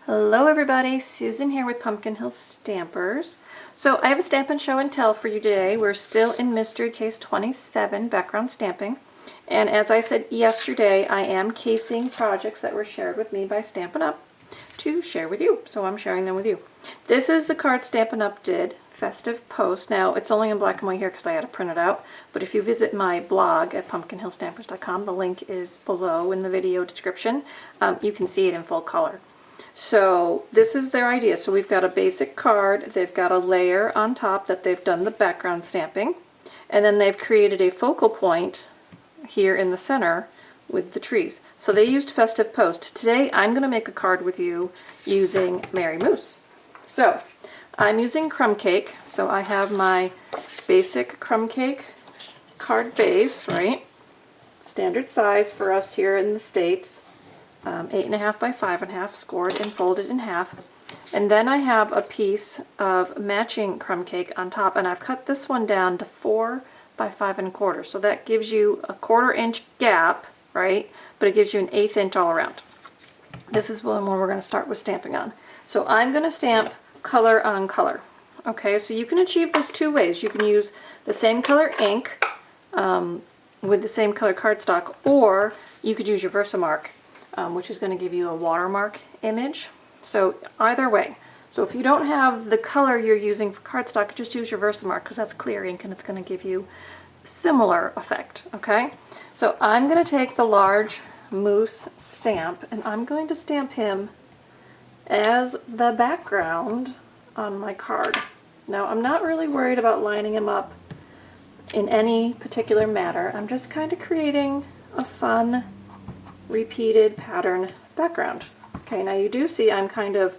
Hello everybody, Susan here with Pumpkin Hill Stampers. So I have a Stampin' Show and Tell for you today. We're still in Mystery Case 27, background stamping. And as I said yesterday, I am casing projects that were shared with me by Stampin' Up to share with you. So I'm sharing them with you. This is the card Stampin' Up did, Festive Post. Now it's only in black and white here because I had to print it out. But if you visit my blog at pumpkinhillstampers.com, the link is below in the video description. You can see it in full color. So this is their idea. So we've got a basic card, they've got a layer on top that they've done the background stamping, and then they've created a focal point here in the center with the trees. So they used Festive Post. Today I'm going to make a card with you using Merry Moose. So I'm using crumb cake, so I have my basic crumb cake card base, right? Standard size for us here in the States. 8.5 by 5.5, scored and folded in half. And then I have a piece of matching crumb cake on top, and I've cut this one down to 4 by 5 1/4. So that gives you a 1/4 inch gap, right? But it gives you an 1/8 inch all around. This is one we're going to start with stamping on. So I'm going to stamp color on color. Okay, so you can achieve this two ways. You can use the same color ink with the same color cardstock, or you could use your Versamark, which is going to give you a watermark image. So either way. So if you don't have the color you're using for cardstock, just use your Versamark because that's clear ink and it's going to give you a similar effect. Okay? So I'm going to take the large moose stamp and I'm going to stamp him as the background on my card. Now I'm not really worried about lining him up in any particular manner. I'm just kind of creating a fun repeated pattern background. Okay, now you do see I'm kind of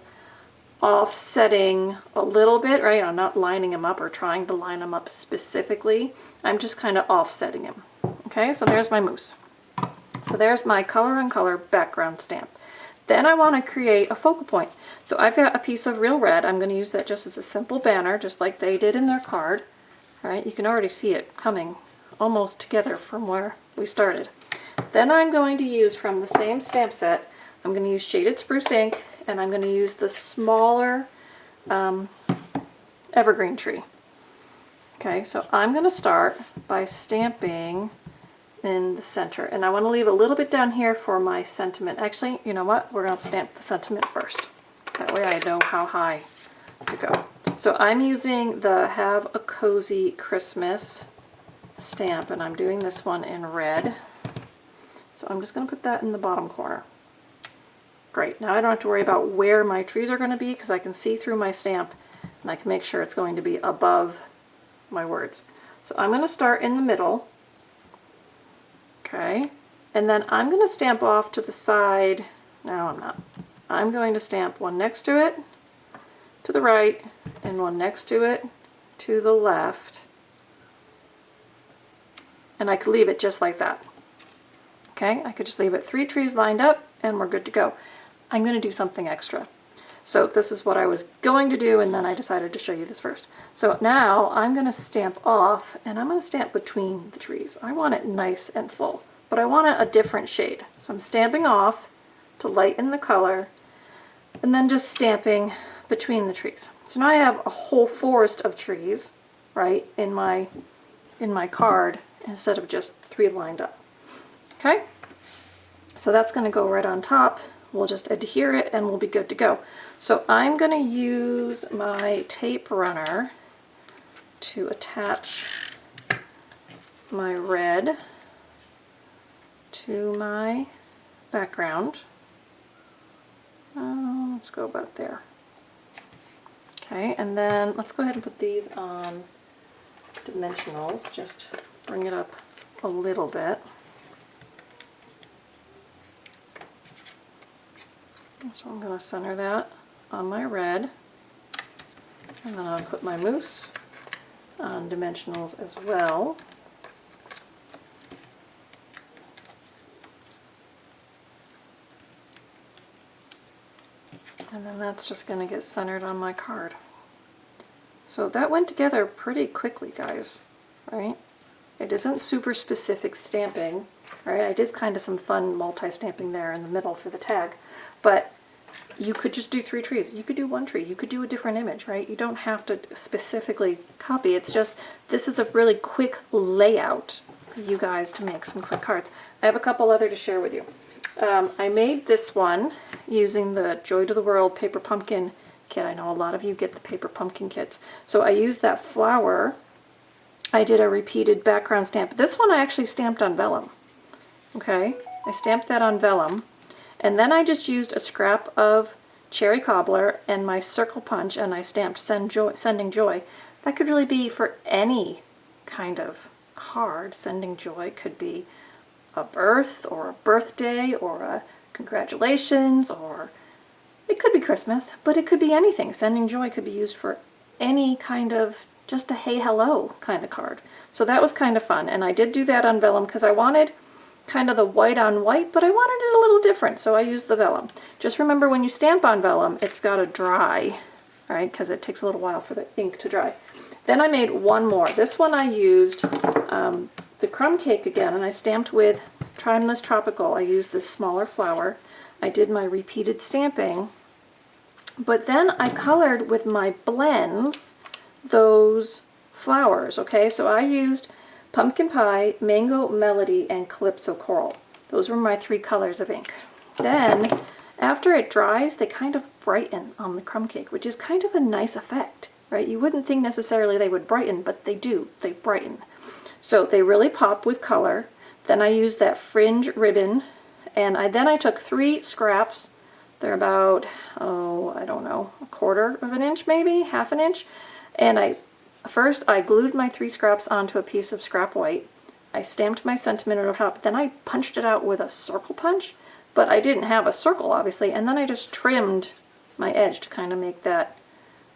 offsetting a little bit, right? I'm not lining him up or trying to line him up specifically. I'm just kind of offsetting him. Okay, so there's my moose. So there's my color on color background stamp. Then I want to create a focal point. So I've got a piece of real red. I'm going to use that just as a simple banner, just like they did in their card. All right, you can already see it coming almost together from where we started. Then I'm going to use from the same stamp set, I'm going to use Shaded Spruce ink, and I'm going to use the smaller evergreen tree. Okay, so I'm going to start by stamping in the center, and I want to leave a little bit down here for my sentiment. Actually, you know what? We're going to stamp the sentiment first. That way I know how high to go. So I'm using the Have a Cozy Christmas stamp, and I'm doing this one in red. So I'm just going to put that in the bottom corner. Great, now I don't have to worry about where my trees are going to be because I can see through my stamp and I can make sure it's going to be above my words. So I'm going to start in the middle, okay, and then I'm going to stamp off to the side. No, I'm not. I'm going to stamp one next to it, to the right, and one next to it, to the left, and I could leave it just like that. Okay, I could just leave it 3 trees lined up and we're good to go. I'm going to do something extra. So this is what I was going to do, and then I decided to show you this first. So now I'm going to stamp off, and I'm going to stamp between the trees. I want it nice and full, but I want it a different shade. So I'm stamping off to lighten the color, and then just stamping between the trees. So now I have a whole forest of trees, right, in my card instead of just 3 lined up. Okay, so that's going to go right on top. We'll just adhere it and we'll be good to go. So I'm going to use my tape runner to attach my red to my background. Let's go about there. Okay, and then let's go ahead and put these on dimensionals. Just bring it up a little bit. So I'm going to center that on my red, and then I'll put my moose on dimensionals as well. And then that's just going to get centered on my card. So that went together pretty quickly, guys, right? It isn't super specific stamping, right? I did kind of some fun multi-stamping there in the middle for the tag, but you could just do 3 trees. You could do 1 tree. You could do a different image, right? You don't have to specifically copy. It's just, this is a really quick layout for you guys to make some quick cards. I have a couple other to share with you. I made this one using the Joy to the World Paper Pumpkin kit. I know a lot of you get the paper pumpkin kits. So I used that flower. I did a repeated background stamp. This one I actually stamped on vellum. Okay, I stamped that on vellum. And then I just used a scrap of cherry cobbler and my circle punch, and I stamped Sending Joy. That could really be for any kind of card. Sending Joy could be a birth or a birthday or a congratulations, or it could be Christmas, but it could be anything. Sending Joy could be used for any kind of just a hey hello kind of card. So that was kind of fun, and I did do that on vellum because I wanted kind of the white on white, but I wanted it a little different, so I used the vellum. Just remember, when you stamp on vellum, it's got to dry, right? Because it takes a little while for the ink to dry. Then I made one more. This one I used the crumb cake again, and I stamped with Timeless Tropical. I used this smaller flower. I did my repeated stamping, but then I colored with my blends those flowers, okay? So I used Pumpkin Pie, Mango Melody, and Calypso Coral. Those were my 3 colors of ink. Then, after it dries, they kind of brighten on the crumb cake, which is kind of a nice effect, right? You wouldn't think necessarily they would brighten, but they do. They brighten. So they really pop with color. Then I used that fringe ribbon, and then I took 3 scraps. They're about, oh, I don't know, 1/4 of an inch maybe, 1/2 an inch. And first I glued my 3 scraps onto a piece of scrap white. I stamped my sentiment on top. Then I punched it out with a circle punch, but I didn't have a circle obviously. And then I just trimmed my edge to kind of make that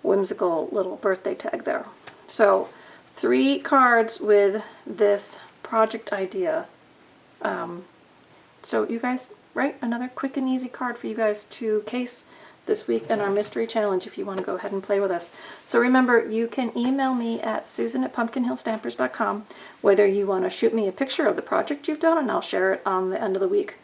whimsical little birthday tag there. So 3 cards with this project idea. So you guys, right? Another quick and easy card for you guys to case this week in our mystery challenge if you want to go ahead and play with us. So remember, you can email me at susan@pumpkinhillstampers.com whether you want to shoot me a picture of the project you've done, and I'll share it on the end of the week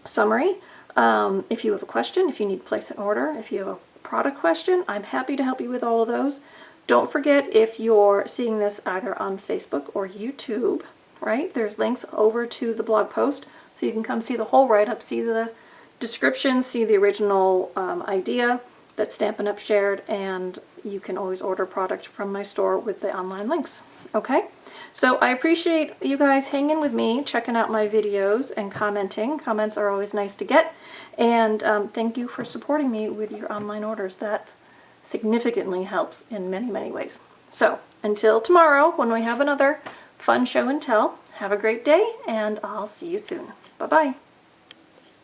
summary. If you have a question, if you need to place an order, if you have a product question, I'm happy to help you with all of those. Don't forget, if you're seeing this either on Facebook or YouTube, right, there's links over to the blog post, so you can come see the whole write-up, see the description, see the original idea that Stampin' Up! Shared, and you can always order product from my store with the online links. Okay? So I appreciate you guys hanging with me, checking out my videos, and commenting. Comments are always nice to get. And thank you for supporting me with your online orders. That significantly helps in many, many ways. So until tomorrow, when we have another fun show and tell, have a great day, and I'll see you soon. Bye-bye.